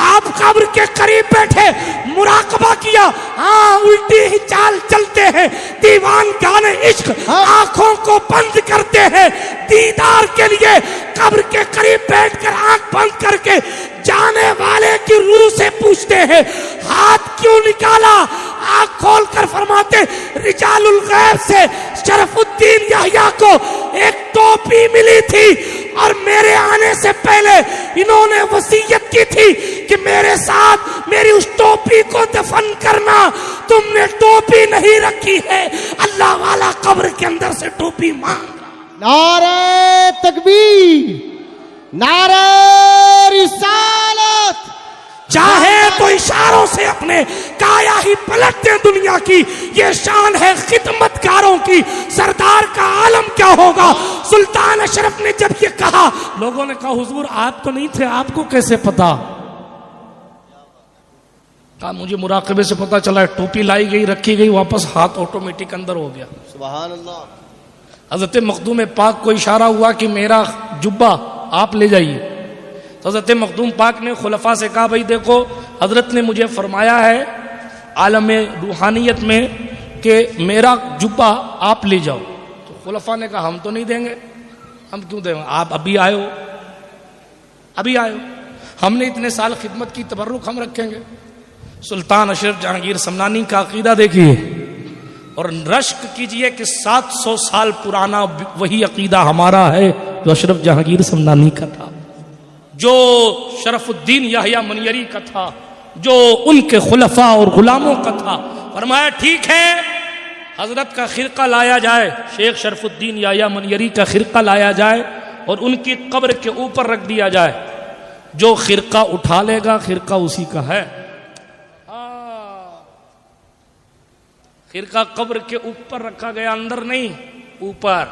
آپ قبر کے قریب بیٹھے مراقبہ کیا، ہاں الٹی ہی چال چلتے ہیں، دیوان گانے عشق آنکھوں کو بند کرتے ہیں، دیدار کے لیے قبر کے قریب بیٹھ کر آنکھ بند کر کے جانے والے کی روح سے پوچھتے ہیں ہاتھ کیوں نکالا؟ آنکھ کھول کر فرماتے رجال الغیب سے شرف الدین یحییٰ کو ایک ٹوپی ملی تھی اور میرے آنے سے پہلے انہوں نے وصیت کی تھی کہ میرے ساتھ میری اس ٹوپی کو دفن کرنا. تم نے ٹوپی نہیں رکھی ہے. اللہ والا قبر کے اندر سے ٹوپی مانگ رہا. نعرہ تکبیر، نعرہ رسالت. چاہے تو اشاروں سے اپنے کایا ہی پلٹ دیں دنیا کی. یہ شان ہے خدمت کاروں کی. سردار کا عالم کیا ہوگا. سلطان اشرف نے جب یہ کہا، لوگوں نے کہا حضور آپ تو نہیں تھے، آپ کو کیسے پتا؟ کہا مجھے مراقبے سے پتا چلا. ٹوپی لائی گئی، رکھی گئی، واپس ہاتھ آٹومیٹک اندر ہو گیا. سبحان اللہ. حضرت مخدوم پاک کو اشارہ ہوا کہ میرا جبہ آپ لے جائیے. حضرت مخدوم پاک نے خلفاء سے کہا بھائی دیکھو حضرت نے مجھے فرمایا ہے عالم روحانیت میں کہ میرا جبہ آپ لے جاؤ. تو خلفاء نے کہا ہم تو نہیں دیں گے. ہم کیوں دیں گے؟ آپ ابھی آئے ہو، ابھی آئے ہو. ہم نے اتنے سال خدمت کی، تبرک ہم رکھیں گے؟ سلطان اشرف جہانگیر سمنانی کا عقیدہ دیکھیے اور رشک کیجئے کہ 700 سال پرانا وہی عقیدہ ہمارا ہے جو اشرف جہانگیر سمنانی کا تھا، جو شرف الدین یحییٰ منیری کا تھا، جو ان کے خلفاء اور غلاموں کا تھا. فرمایا ٹھیک ہے حضرت کا خرقہ لایا جائے، شیخ شرف الدین یحییٰ منیری کا خرقہ لایا جائے اور ان کی قبر کے اوپر رکھ دیا جائے. جو خرقہ اٹھا لے گا خرقہ اسی کا ہے. خرقہ قبر کے اوپر رکھا گیا، اندر نہیں، اوپر.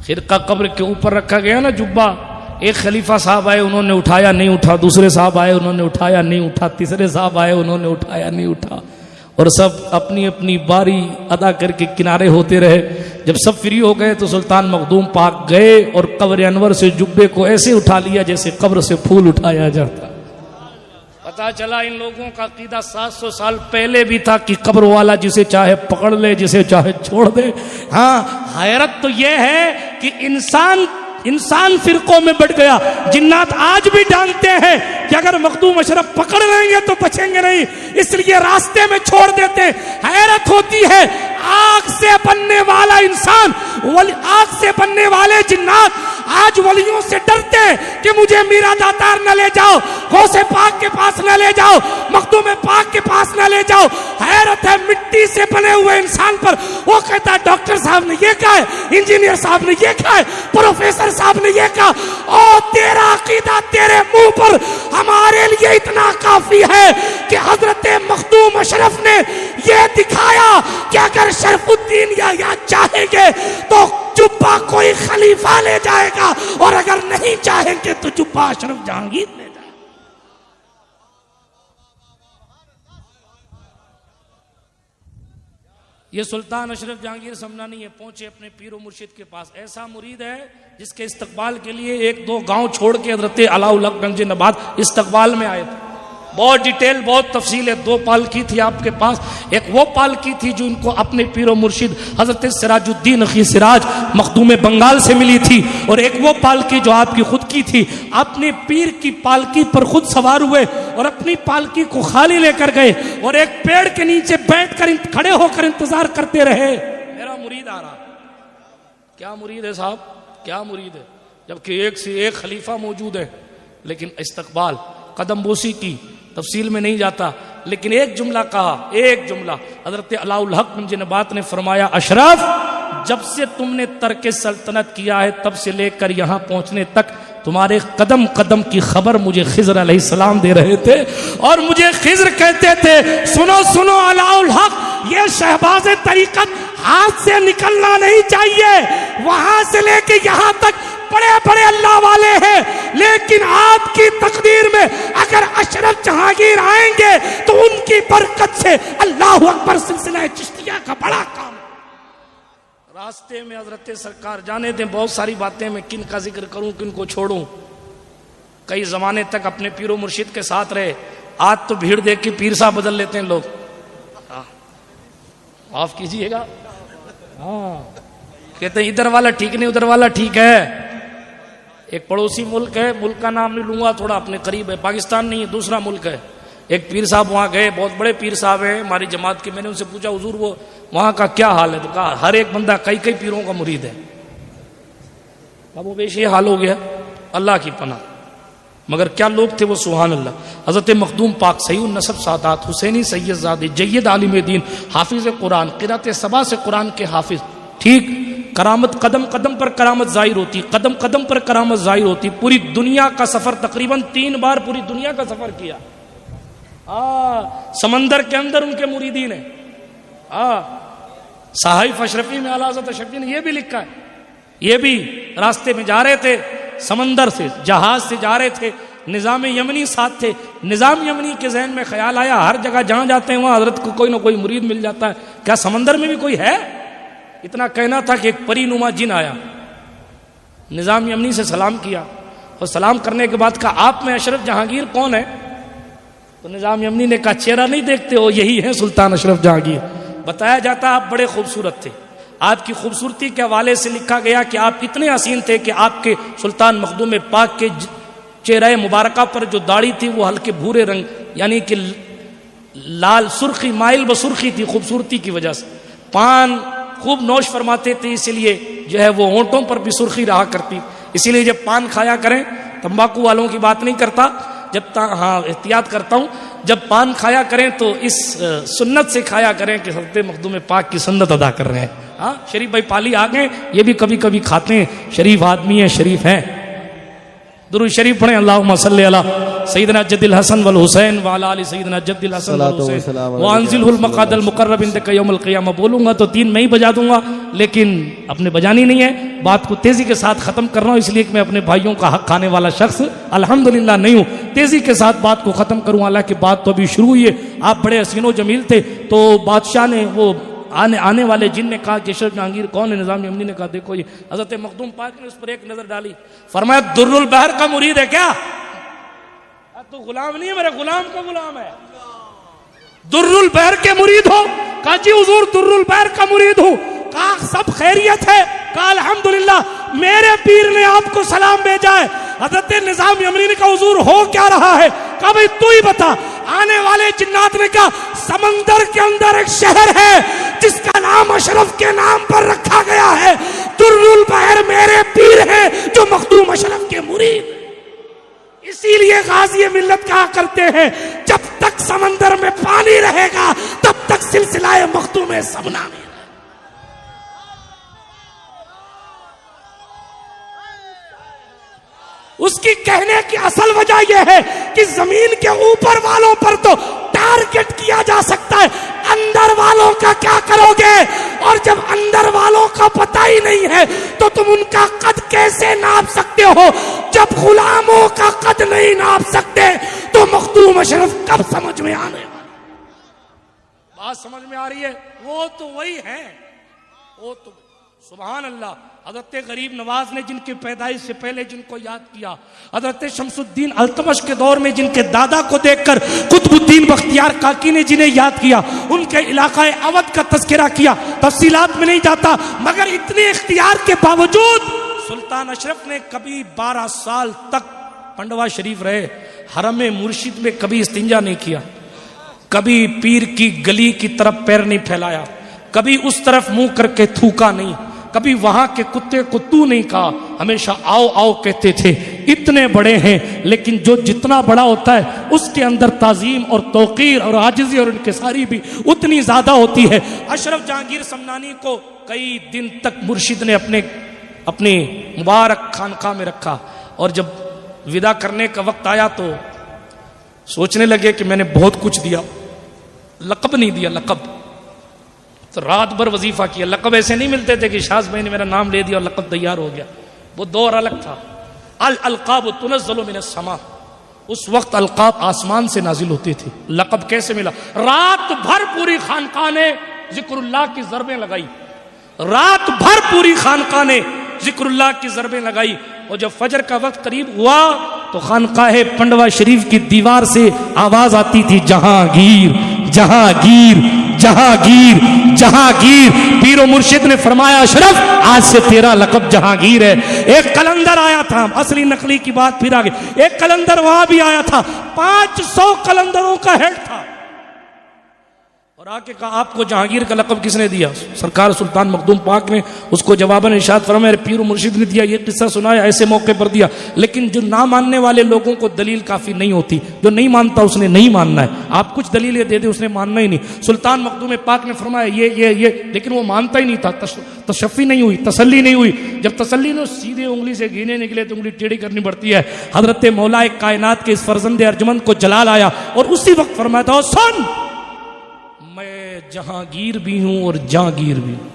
خرقہ قبر کے اوپر رکھا گیا نا جبہ. ایک خلیفہ صاحب آئے، انہوں نے اٹھایا نہیں اٹھا. دوسرے صاحب آئے، انہوں نے اٹھایا نہیں اٹھا. تیسرے صاحب آئے، انہوں نے اٹھایا نہیں اٹھا. اور سب اپنی اپنی باری ادا کر کے کنارے ہوتے رہے. جب سب فری ہو گئے تو سلطان مخدوم پاک گئے اور قبر انور سے جبے کو ایسے اٹھا لیا جیسے قبر سے پھول اٹھایا جاتا. پتا چلا ان لوگوں کا عقیدہ 700 سال پہلے بھی تھا کہ قبر والا جسے چاہے پکڑ لے، جسے چاہے چھوڑ دے. ہاں حیرت تو یہ ہے کہ انسان فرقوں میں بٹ گیا. جنات آج بھی جانتے ہیں کہ اگر مخدوم اشرف پکڑ لیں گے تو بچیں گے نہیں، اس لیے راستے میں چھوڑ دیتے. حیرت ہوتی ہے آگ سے بننے والا انسان، آگ سے بننے والے جنات آج ولیوں سے ڈرتے کہ مجھے میرا داتار نہ لے جاؤ، غوث پاک کے پاس نہ لے جاؤ، مخدوم پاک کے پاس نہ لے جاؤ. حیرت ہے مٹی سے بنے ہوئے انسان پر وہ کہتا ہے ڈاکٹر صاحب نے یہ کہا ہے، انجینئر صاحب نے یہ کہا ہے، پروفیسر صاحب نے یہ کہا. او تیرا عقیدہ تیرے منہ پر ہمارے لیے اتنا کافی ہے کہ حضرت مخدوم اشرف نے یہ دکھایا کہ اگر شرف الدین یحییٰ چاہیں گے تو جبہ کوئی خلیفہ لے جائے گا، اور اگر نہیں چاہیں گے تو جبہ اشرف جہانگیر لے جائے گا. یہ سلطان اشرف جہانگیر سمنانی پہنچے اپنے پیر و مرشد کے پاس. ایسا مرید ہے جس کے استقبال کے لیے 1-2 گاؤں چھوڑ کے حضرت علاء الحق گنج نبات استقبال میں آئے تھے. بہت ڈیٹیل، بہت تفصیل ہے. 2 پالکی تھی آپ کے پاس. ایک وہ پالکی تھی جو ان کو اپنے پیر و مرشد حضرت سراج الدین اخی سراج مخدوم بنگال سے ملی تھی، اور ایک وہ پالکی جو آپ کی خود کی تھی. اپنے پیر کی پالکی پر خود سوار ہوئے اور اپنی پالکی کو خالی لے کر گئے اور ایک پیڑ کے نیچے بیٹھ کر کھڑے ہو کر انتظار کرتے رہے میرا مرید آ رہا. کیا مرید ہے صاحب، کیا مرید ہے، جبکہ ایک سے ایک خلیفہ موجود ہے. لیکن استقبال قدم بوسی کی تفصیل میں نہیں جاتا، لیکن ایک جملہ کہا، ایک جملہ. حضرت علاء الحق گنج نبات نے فرمایا اشرف جب سے تم نے ترک سلطنت کیا ہے تب سے لے کر یہاں پہنچنے تک تمہارے قدم قدم کی خبر مجھے خضر علیہ السلام دے رہے تھے، اور مجھے خضر کہتے تھے سنو سنو علاء الحق، یہ شہباز طریقت ہاتھ سے نکلنا نہیں چاہیے. وہاں سے لے کے یہاں تک بڑے بڑے اللہ والے ہیں، لیکن آپ کی تقدیر میں اگر اشرف جہانگیر آئیں گے تو ان کی برکت سے اللہ اکبر سلسلہ چشتیہ کا بڑا کام. راستے میں حضرت سرکار جانے دیں، بہت ساری باتیں میں کن کا ذکر کروں کن کو چھوڑوں. کئی زمانے تک اپنے پیر و مرشد کے ساتھ رہے. آج تو بھیڑ دیکھ کے پیر صاحب بدل لیتے ہیں لوگ. معاف کیجئے گا، کہتے ہیں ادھر والا ٹھیک نہیں ادھر والا ٹھیک ہے. ایک پڑوسی ملک ہے، ملک کا نام نہیں لوں گا، تھوڑا اپنے قریب ہے، پاکستان نہیں ہے، دوسرا ملک ہے. ایک پیر صاحب وہاں گئے، بہت بڑے پیر صاحب ہیں ہماری جماعت کے. میں نے ان سے پوچھا حضور وہ وہاں کا کیا حال ہے؟ تو کہا ہر ایک بندہ کئی کئی پیروں کا مرید ہے. اب وہ بیش یہ حال ہو گیا، اللہ کی پناہ. مگر کیا لوگ تھے وہ، سبحان اللہ. حضرت مخدوم پاک صحیح النسب سادات حسینی سید زادے جید عالم دین حافظ قرآن قرات سبا سے قرآن کے حافظ. ٹھیک، کرامت قدم قدم پر کرامت ظاہر ہوتی، قدم قدم پر کرامت ظاہر ہوتی. پوری دنیا کا سفر تقریباً 3 بار پوری دنیا کا سفر کیا. سمندر کے اندر ان کے مریدین ہیں. صحائف اشرفی میں اعلیٰ حضرت اشرفی نے یہ بھی لکھا ہے، یہ بھی راستے میں جا رہے تھے، سمندر سے جہاز سے جا رہے تھے، نظام یمنی ساتھ تھے. نظام یمنی کے ذہن میں خیال آیا ہر جگہ جہاں جاتے ہیں وہاں حضرت کو کوئی نہ کوئی مرید مل جاتا ہے، کیا سمندر میں بھی کوئی ہے؟ اتنا کہنا تھا کہ ایک پری نما جن آیا، نظام یمنی سے سلام کیا، اور سلام کرنے کے بعد کہا آپ میں اشرف جہانگیر کون ہے؟ تو نظام یمنی نے کہا چہرہ نہیں دیکھتے ہو، یہی ہے سلطان اشرف جہانگیر. بتایا جاتا آپ بڑے خوبصورت تھے، آپ کی خوبصورتی کے حوالے سے لکھا گیا کہ آپ اتنے حسین تھے کہ آپ کے سلطان مخدوم پاک کے چہرہ مبارکہ پر جو داڑھی تھی وہ ہلکے بھورے رنگ یعنی کہ لال سرخی مائل بسرخی تھی خوبصورتی کی وجہ سے. پان خوب نوش فرماتے تھے، اسی لیے جو ہے وہ ہونٹوں پر بھی سرخی رہا کرتی. اسی لیے جب پان کھایا کریں، تمباکو والوں کی بات نہیں کرتا، ہاں احتیاط کرتا ہوں، جب پان کھایا کریں تو اس سنت سے کھایا کریں کہ حضرت مخدوم پاک کی سنت ادا کر رہے ہیں. ہاں شریف بھائی پالی آ گئے، یہ بھی کبھی کبھی کھاتے ہیں، شریف آدمی ہیں، شریف ہیں. درود شریف پڑھیں، اللہم صلی علی سیدنا جد الحسن والحسین وعلی آل سیدنا جد الحسن والحسین وانزلہ المقعد المقرب عندک یوم القیامہ. بولوں گا تو 3 میں ہی بجا دوں گا، لیکن اپنے بجانی نہیں ہے، بات کو تیزی کے ساتھ ختم کر رہا ہوں، اس لیے کہ میں اپنے بھائیوں کا حق کھانے والا شخص الحمدللہ نہیں ہوں. تیزی کے ساتھ بات کو ختم کروں، حالانکہ بات تو ابھی شروع ہوئی ہے. آپ بڑے حسین و جمیل تھے، تو بادشاہ نے وہ آنے والے جن نے کہا کہ اشرف جہانگیر کون ہے؟ نظام یمنی نے کہا دیکھو یہ حضرت مخدوم پاک نے اس پر ایک نظر ڈالی، فرمایا در البحر کا مرید ہے کیا؟ تو غلام نہیں ہے، میرے غلام کا غلام ہے. در البحر کے مرید ہو؟ کہا جی حضور در البحر کا مرید ہوں. کہا سب خیریت ہے؟ کہا الحمدللہ میرے پیر نے آپ کو سلام بھیجا ہے. حضرت نظام یمنی نے کہا حضور ہو کیا رہا ہے؟ کہا بھئی تو ہی بتا. آنے والے جنات نے کہا سمندر کے اندر ایک شہر ہے جس کا نام اشرف کے نام پر رکھا گیا ہے. در البحر میرے پیر ہیں جو مخدوم اشرف کے مرید. اسی لیے غازی ملت کہا کرتے ہیں جب تک سمندر میں پانی رہے گا تب تک سلسلہ مخدوم سبنا میں. اس کی کہنے کی اصل وجہ یہ ہے کہ زمین کے اوپر والوں پر تو ٹارگٹ کیا جا سکتا ہے، اندر والوں کا کیا کرو گے؟ اور جب اندر والوں کا پتہ ہی نہیں ہے تو تم ان کا قد کیسے ناپ سکتے ہو؟ جب غلاموں کا قد نہیں ناپ سکتے تو مخدوم اشرف کب سمجھ میں آنے والا؟ بات سمجھ میں آ رہی ہے؟ وہ تو وہی ہیں، وہ تو سبحان اللہ. حضرت غریب نواز نے جن کی پیدائش سے پہلے جن کو یاد کیا، حضرت شمس الدین التمش کے دور میں جن کے دادا کو دیکھ کر قطب الدین بختیار کاکی نے جنہیں یاد کیا، ان کے علاقہ اودھ کا تذکرہ کیا. تفصیلات میں نہیں جاتا، مگر اتنے اختیار کے باوجود سلطان اشرف نے کبھی 12 سال تک پنڈوا شریف رہے، حرم مرشد میں کبھی استنجا نہیں کیا، کبھی پیر کی گلی کی طرف پیر نہیں پھیلایا، کبھی اس طرف منہ کر کے تھوکا نہیں، کبھی وہاں کے کتے کو تو نہیں کہا، ہمیشہ آؤ آؤ کہتے تھے. اتنے بڑے ہیں لیکن جو جتنا بڑا ہوتا ہے اس کے اندر تعظیم اور توقیر اور عاجزی اور انکساری بھی اتنی زیادہ ہوتی ہے. اشرف جہانگیر سمنانی کو کئی دن تک مرشد نے اپنے مبارک خانقاہ میں رکھا، اور جب ودا کرنے کا وقت آیا تو سوچنے لگے کہ میں نے بہت کچھ دیا، لقب نہیں دیا. لقب تو رات بھر وظیفہ کیا. لقب ایسے نہیں ملتے تھے کہ شاذ بھائی نے میرا نام لے دیا اور لقب تیار ہو گیا، وہ دور الگ تھا. الالقاب تنزل من السماء، اس وقت القاب آسمان سے نازل ہوتے تھے. لقب کیسے ملا؟ رات بھر پوری خانقاہ نے ذکر اللہ کی ضربیں لگائی، رات بھر پوری خانقاہ نے ذکر اللہ کی ضربیں لگائی. اور جب فجر کا وقت قریب ہوا تو خانقاہ پنڈوا شریف کی دیوار سے آواز آتی تھی جہانگیر جہانگیر جہانگیر جہانگیر. پیر و مرشد نے فرمایا اشرف آج سے تیرا لقب جہانگیر ہے. ایک قلندر آیا تھا, اصلی نقلی کی بات پھر آگے, ایک قلندر وہاں بھی آیا تھا, 500 قلندروں کا ہیڈ تھا, اور آ کے کہا آپ کو جہانگیر کا لقب کس نے دیا؟ سرکار سلطان مخدوم پاک نے اس کو جواباً ارشاد فرمایا پیر و مرشد نے دیا. یہ قصہ سنایا, ایسے موقع پر دیا. لیکن جو نہ ماننے والے لوگوں کو دلیل کافی نہیں ہوتی, جو نہیں مانتا اس نے نہیں ماننا ہے. آپ کچھ دلیلیں دے دیں اس نے ماننا ہی نہیں. سلطان مخدوم پاک نے فرمایا یہ لیکن وہ مانتا ہی نہیں تھا. تشفی نہیں ہوئی, تسلی نہیں ہوئی. جب تسلی نے سیدھے انگلی سے گھینے نکلے تو انگلی ٹیڑھی کرنی پڑتی ہے. حضرت مولا کائنات کے اس فرزند ارجمند کو جلال آیا اور اسی وقت فرمایا تھا سن میں جہانگیر بھی ہوں اور جہانگیر بھی ہوں.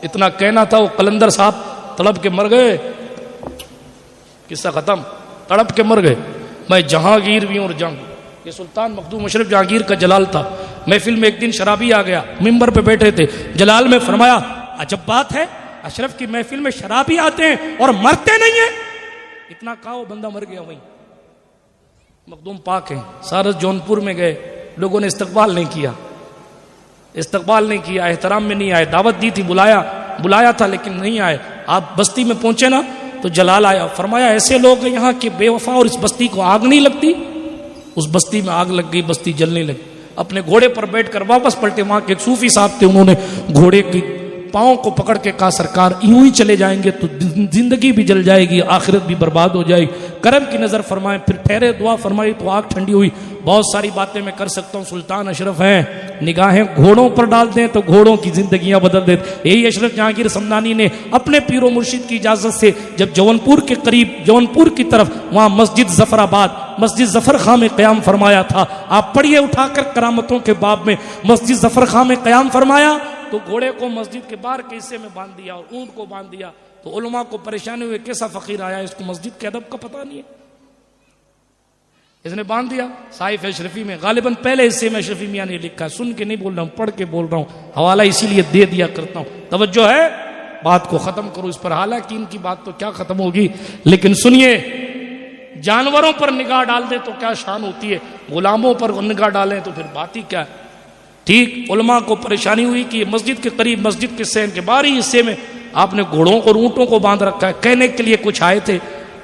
اتنا کہنا تھا, وہ قلندر صاحب تڑپ کے مر گئے. قصہ ختم, تڑپ کے مر گئے. میں جہانگیر بھی ہوں اور جہانگیر. یہ سلطان مخدوم اشرف جہانگیر کا جلال تھا. محفل میں ایک دن شرابی آ گیا, ممبر پہ بیٹھے تھے. جلال میں فرمایا عجب بات ہے, اشرف کی محفل میں شرابی آتے ہیں اور مرتے نہیں ہیں. اتنا کہا وہ بندہ مر گیا وہیں. مخدوم پاک ہیں, سارس جونپور میں گئے, لوگوں نے استقبال نہیں کیا, احترام میں نہیں آئے. دعوت دی تھی, بلایا تھا لیکن نہیں آئے. آپ بستی میں پہنچے نا تو جلال آیا, فرمایا ایسے لوگ ہیں یہاں کے بے وفا اور اس بستی کو آگ نہیں لگتی. اس بستی میں آگ لگ گئی, بستی جلنے لگی. اپنے گھوڑے پر بیٹھ کر واپس پلٹے. وہاں کے ایک صوفی صاحب تھے, انہوں نے گھوڑے کی پاؤں کو پکڑ کے کہا سرکار یوں ہی چلے جائیں گے تو زندگی بھی جل جائے گی, آخرت بھی برباد ہو جائے گی. کرم کی نظر فرمائیں, پھر ٹھہرے, دعا فرمائی تو آگ ٹھنڈی ہوئی. بہت ساری باتیں میں کر سکتا ہوں, سلطان اشرف ہیں, نگاہیں گھوڑوں پر ڈال دیں تو گھوڑوں کی زندگیاں بدل دیتے. یہی اشرف جہانگیر سمنانی نے اپنے پیر و مرشد کی اجازت سے جب جونپور کے قریب, جونپور کی طرف, وہاں مسجد ظفر آباد, مسجد ظفر خاں میں قیام فرمایا تھا. آپ پڑھیے اٹھا کر کرامتوں کے باب میں, مسجد ظفر خاں میں قیام فرمایا تو گھوڑے کو مسجد کے باہر کے حصے میں باندھ دیا اور اونٹ کو باندھ دیا. تو علماء کو پریشانی ہوئی, کیسا فقیر آیا, اس کو مسجد کے ادب کا پتہ نہیں ہے, اس نے باندھ دیا. صحائف اشرفی میں غالباً پہلے حصے میں اشرفی میاں نے لکھا, سن کے نہیں بول رہا ہوں, پڑھ کے بول رہا ہوں, حوالہ اسی لیے دے دیا کرتا ہوں. توجہ ہے, بات کو ختم کرو اس پر, حالانکہ ان کی بات تو کیا ختم ہوگی, لیکن سنیے. جانوروں پر نگاہ ڈال دے تو کیا شان ہوتی ہے, غلاموں پر نگاہ ڈالیں تو پھر بات ہی کیا ہے. ٹھیک, علماء کو پریشانی ہوئی کہ مسجد کے قریب, مسجد کے صحن کے باہری حصے میں آپ نے گھوڑوں اور اونٹوں کو باندھ رکھا ہے. کہنے کے لیے کچھ آئے تھے,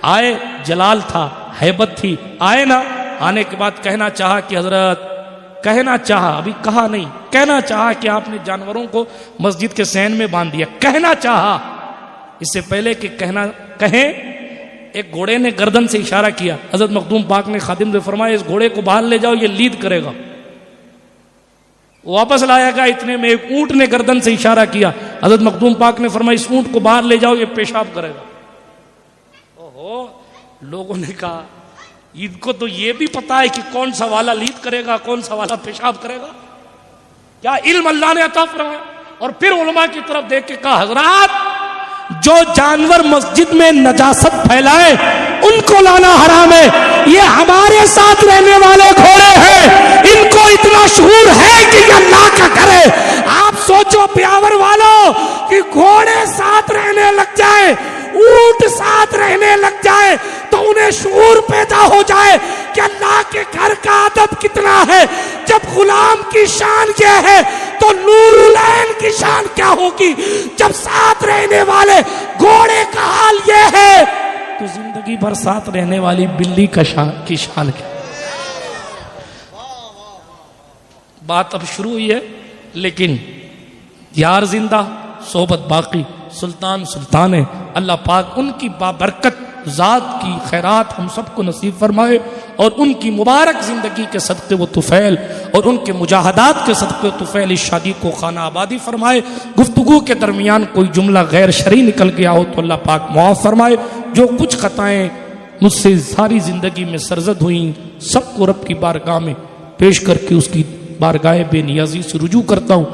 آئے, جلال تھا, ہیبت تھی, آئے نا. آنے کے بعد کہنا چاہا کہ حضرت, کہنا چاہا, ابھی کہا نہیں, کہنا چاہا کہ آپ نے جانوروں کو مسجد کے صحن میں باندھ دیا. کہنا چاہا, اس سے پہلے کہ کہیں, ایک گھوڑے نے گردن سے اشارہ کیا. حضرت مخدوم پاک نے خادم سے فرمایا اس گھوڑے کو باہر لے جاؤ, یہ لید کرے گا. واپس لایا گیا, اتنے میں ایک اونٹ نے گردن سے اشارہ کیا. حضرت مخدوم پاک نے فرمایا اس اونٹ کو باہر لے جاؤ, یہ پیشاب کرے گا. اوہو, لوگوں نے کہا ان کو تو یہ بھی پتا ہے کہ کون سا والا لید کرے گا, کون سا والا پیشاب کرے گا. کیا علم اللہ نے عطا فرمایا. اور پھر علماء کی طرف دیکھ کے کہا حضرات جو جانور مسجد میں نجاست پھیلائے ان کو لانا حرام ہے. یہ ہمارے ساتھ رہنے والے گھوڑے ہیں, ان کو اتنا شعور ہے کہ یہ اللہ کا گھر ہے. آپ سوچو پیاور والوں کہ گھوڑے ساتھ رہنے لگ جائے, اونٹ ساتھ رہنے لگ جائے تو انہیں شعور پیدا ہو جائے کہ اللہ کے گھر کا ادب کتنا ہے. جب غلام کی شان یہ ہے تو نور العین کی شان کیا ہوگی. جب ساتھ رہنے والے گھوڑے کا حال یہ ہے تو زندگی بھر ساتھ رہنے والی بلی کی شان کیا. بات اب شروع ہوئی ہے لیکن یار زندہ, صحبت باقی. سلطان سلطان ہے, اللہ پاک ان کی بابرکت ذات کی خیرات ہم سب کو نصیب فرمائے اور ان کی مبارک زندگی کے صدقے و طفیل اور ان کے مجاہدات کے صدقے و طفیل اس شادی کو خانہ آبادی فرمائے. گفتگو کے درمیان کوئی جملہ غیر شرعی نکل گیا ہو تو اللہ پاک معاف فرمائے. جو کچھ خطائیں مجھ سے ساری زندگی میں سرزد ہوئیں سب کو رب کی بارگاہ میں پیش کر کے اس کی بارگاہ بے نیازی سے رجوع کرتا ہوں.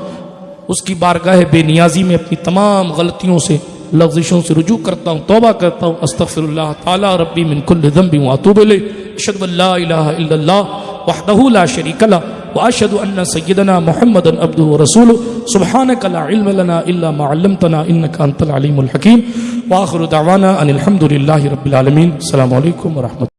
اس کی بارگاہ بے نیازی میں اپنی تمام غلطیوں سے, لغزشوں سے رجوع کرتا ہوں, توبہ کرتا ہوں. استغفر اللہ تعالی ربی من کل ذنب واتوب الیہ. اشہد ان لا الہ الا اللہ وحدہ لا شریک لہ واشہد ان سیدنا محمدا عبدہ ورسولہ. سبحانک لا علم لنا الا ما علمتنا انک انت العلیم الحکیم. وآخر دعوانا ان الحمد للہ رب العالمین. السلام علیکم ورحمۃ اللہ.